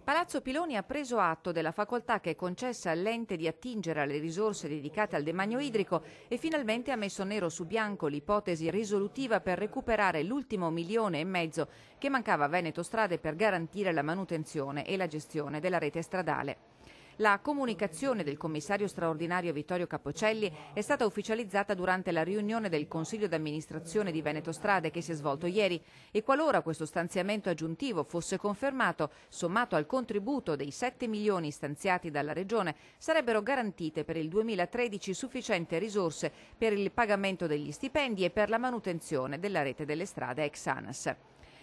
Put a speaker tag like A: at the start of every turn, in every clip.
A: Palazzo Piloni ha preso atto della facoltà che è concessa all'ente di attingere alle risorse dedicate al demanio idrico e finalmente ha messo nero su bianco l'ipotesi risolutiva per recuperare l'ultimo 1,5 milioni che mancava a Veneto Strade per garantire la manutenzione e la gestione della rete stradale. La comunicazione del commissario straordinario Vittorio Cappocelli è stata ufficializzata durante la riunione del Consiglio d'amministrazione di Veneto Strade che si è svolto ieri e qualora questo stanziamento aggiuntivo fosse confermato, sommato al contributo dei 7 milioni stanziati dalla Regione, sarebbero garantite per il 2013 sufficienti risorse per il pagamento degli stipendi e per la manutenzione della rete delle strade ex ANAS.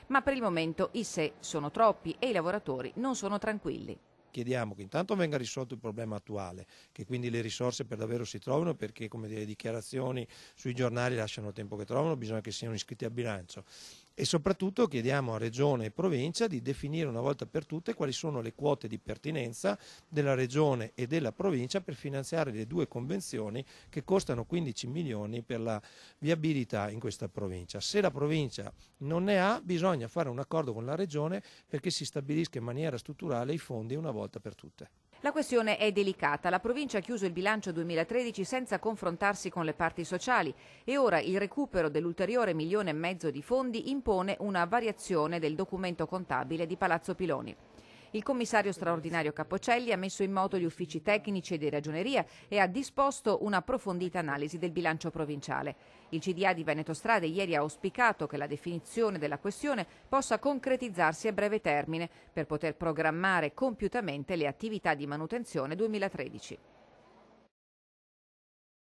A: Ma per il momento i se sono troppi e i lavoratori non sono tranquilli.
B: Chiediamo che intanto venga risolto il problema attuale, che quindi le risorse per davvero si trovino, perché come le dichiarazioni sui giornali lasciano il tempo che trovano, bisogna che siano iscritti a bilancio. E soprattutto chiediamo a Regione e Provincia di definire una volta per tutte quali sono le quote di pertinenza della Regione e della Provincia per finanziare le due convenzioni che costano 15 milioni per la viabilità in questa provincia. Se la provincia non ne ha, bisogna fare un accordo con la Regione perché si stabilisca in maniera strutturale i fondi una volta per tutte.
A: La questione è delicata. La provincia ha chiuso il bilancio 2013 senza confrontarsi con le parti sociali e ora il recupero dell'ulteriore 1,5 milioni di fondi impone una variazione del documento contabile di Palazzo Piloni. Il commissario straordinario Cappocelli ha messo in moto gli uffici tecnici di Ragioneria e ha disposto un'approfondita analisi del bilancio provinciale. Il CDA di Veneto Strade ieri ha auspicato che la definizione della questione possa concretizzarsi a breve termine per poter programmare compiutamente le attività di manutenzione 2013.